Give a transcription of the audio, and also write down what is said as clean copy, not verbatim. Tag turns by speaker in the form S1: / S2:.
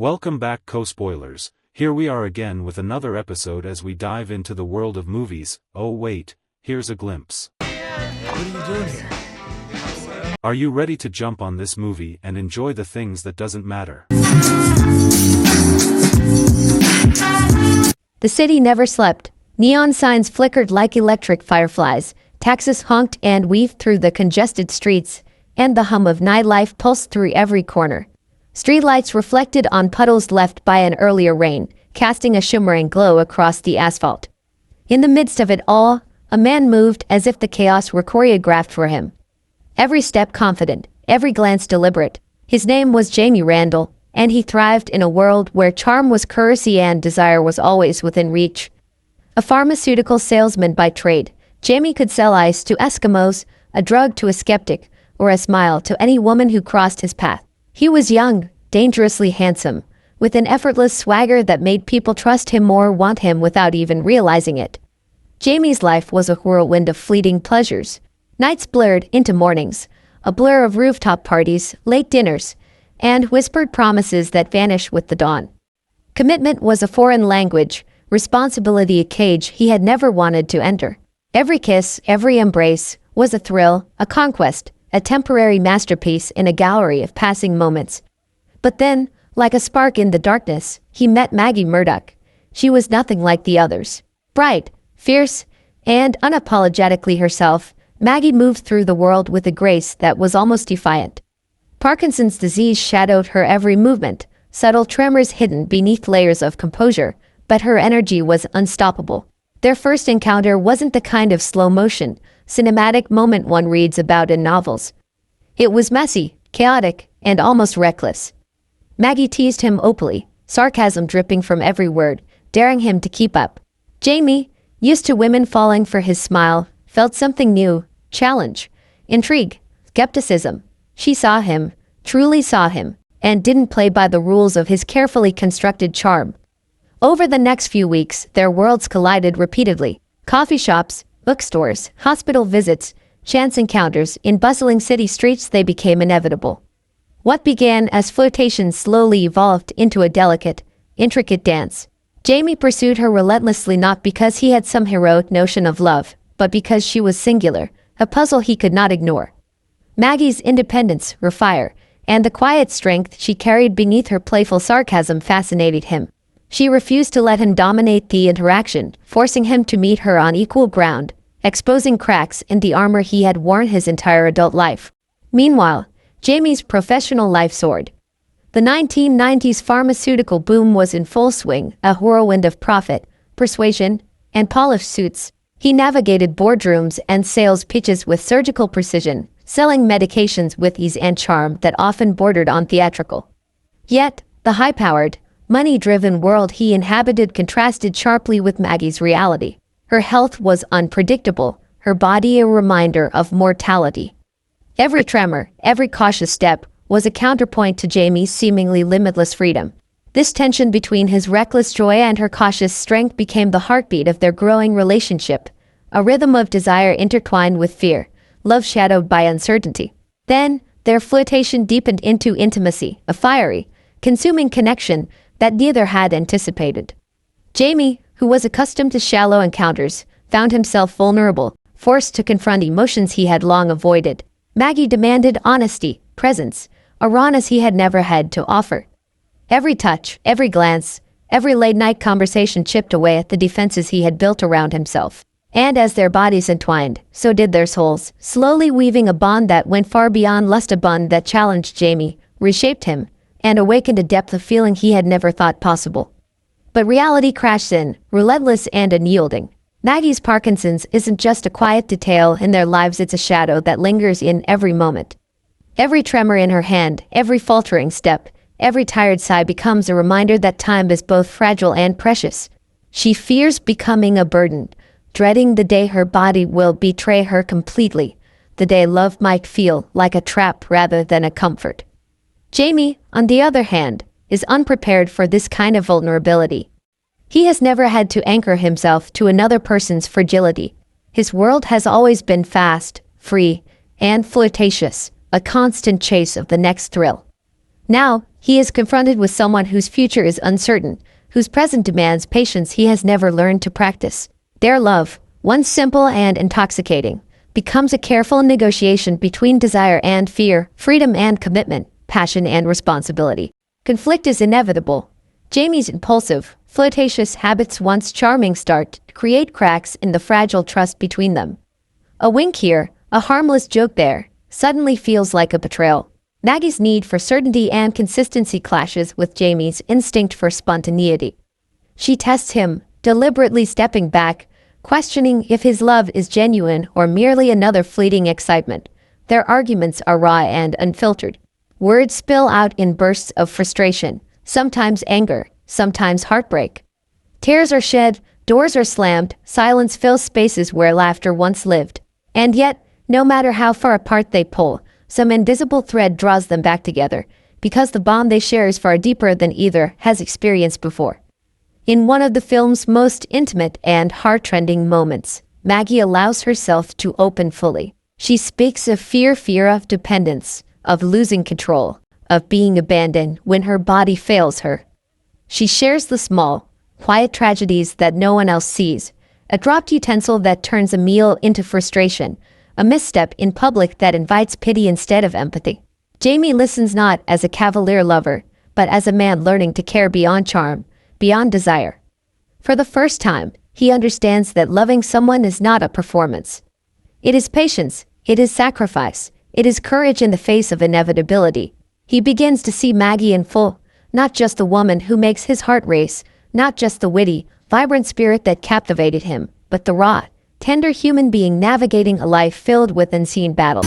S1: Welcome back, co-spoilers. Here we are again with another episode as we dive into the world of movies. Oh wait, here's a glimpse.
S2: What are you doing here?
S1: Are you ready to jump on this movie and enjoy the things that doesn't matter?
S3: The city never slept. Neon signs flickered like electric fireflies, taxis honked and weaved through the congested streets, and the hum of nightlife pulsed through every corner. Streetlights reflected on puddles left by an earlier rain, casting a shimmering glow across the asphalt. In the midst of it all, a man moved as if the chaos were choreographed for him. Every step confident, every glance deliberate. His name was Jamie Randall, and he thrived in a world where charm was currency and desire was always within reach. A pharmaceutical salesman by trade, Jamie could sell ice to Eskimos, a drug to a skeptic, or a smile to any woman who crossed his path. He was young, dangerously handsome, with an effortless swagger that made people trust him or want him without even realizing it. Jamie's life was a whirlwind of fleeting pleasures. Nights blurred into mornings, a blur of rooftop parties, late dinners, and whispered promises that vanished with the dawn. Commitment was a foreign language, responsibility a cage he had never wanted to enter. Every kiss, every embrace, was a thrill, a conquest, a temporary masterpiece in a gallery of passing moments. But then, like a spark in the darkness, he met Maggie Murdoch. She was nothing like the others. Bright, fierce, and unapologetically herself, Maggie moved through the world with a grace that was almost defiant. Parkinson's disease shadowed her every movement, subtle tremors hidden beneath layers of composure, but her energy was unstoppable. Their first encounter wasn't the kind of slow-motion, cinematic moment one reads about in novels. It was messy, chaotic, and almost reckless. Maggie teased him openly, sarcasm dripping from every word, daring him to keep up. Jamie, used to women falling for his smile, felt something new, challenge, intrigue, skepticism. She saw him, truly saw him, and didn't play by the rules of his carefully constructed charm. Over the next few weeks, their worlds collided repeatedly. Coffee shops, bookstores, hospital visits, chance encounters in bustling city streets, they became inevitable. What began as flirtation slowly evolved into a delicate, intricate dance. Jamie pursued her relentlessly, not because he had some heroic notion of love, but because she was singular, a puzzle he could not ignore. Maggie's independence, her fire, and the quiet strength she carried beneath her playful sarcasm fascinated him. She refused to let him dominate the interaction, forcing him to meet her on equal ground, exposing cracks in the armor he had worn his entire adult life. Meanwhile, Jamie's professional life soared. The 1990s pharmaceutical boom was in full swing, a whirlwind of profit, persuasion, and polished suits. He navigated boardrooms and sales pitches with surgical precision, selling medications with ease and charm that often bordered on theatrical. Yet, the high-powered, money-driven world he inhabited contrasted sharply with Maggie's reality. Her health was unpredictable, her body a reminder of mortality. Every tremor, every cautious step, was a counterpoint to Jamie's seemingly limitless freedom. This tension between his reckless joy and her cautious strength became the heartbeat of their growing relationship, a rhythm of desire intertwined with fear, love shadowed by uncertainty. Then, their flirtation deepened into intimacy, a fiery, consuming connection that neither had anticipated. Jamie, who was accustomed to shallow encounters, found himself vulnerable, forced to confront emotions he had long avoided. Maggie demanded honesty, presence, a rawness he had never had to offer. Every touch, every glance, every late-night conversation chipped away at the defenses he had built around himself. And as their bodies entwined, so did their souls, slowly weaving a bond that went far beyond lust, a bond that challenged Jamie, reshaped him, and awakened a depth of feeling he had never thought possible. But reality crashed in, relentless and unyielding. Maggie's Parkinson's isn't just a quiet detail in their lives, it's a shadow that lingers in every moment. Every tremor in her hand, every faltering step, every tired sigh becomes a reminder that time is both fragile and precious. She fears becoming a burden, dreading the day her body will betray her completely, the day love might feel like a trap rather than a comfort. Jamie, on the other hand, is unprepared for this kind of vulnerability. He has never had to anchor himself to another person's fragility. His world has always been fast, free, and flirtatious, a constant chase of the next thrill. Now, He is confronted with someone whose future is uncertain, whose present demands patience he has never learned to practice. Their love, once simple and intoxicating, becomes a careful negotiation between desire and fear, freedom and commitment, passion and responsibility. Conflict is inevitable. Jamie's impulsive, flirtatious habits, once charming, start to create cracks in the fragile trust between them. A wink here, a harmless joke there, suddenly feels like a betrayal. Maggie's need for certainty and consistency clashes with Jamie's instinct for spontaneity. She tests him, deliberately stepping back, questioning if his love is genuine or merely another fleeting excitement. Their arguments are raw and unfiltered. Words spill out in bursts of frustration, sometimes anger, sometimes heartbreak. Tears are shed, doors are slammed, silence fills spaces where laughter once lived. And yet, no matter how far apart they pull, some invisible thread draws them back together, because the bond they share is far deeper than either has experienced before. In one of the film's most intimate and heart-rending moments, Maggie allows herself to open fully. She speaks of fear of dependence, of losing control, of being abandoned when her body fails her. She shares the small, quiet tragedies that no one else sees, a dropped utensil that turns a meal into frustration, a misstep in public that invites pity instead of empathy. Jamie listens not as a cavalier lover, but as a man learning to care beyond charm, beyond desire. For the first time, he understands that loving someone is not a performance. It is patience, it is sacrifice, it is courage in the face of inevitability. He begins to see Maggie in full, not just the woman who makes his heart race, not just the witty, vibrant spirit that captivated him, but the raw, tender human being navigating a life filled with unseen battles.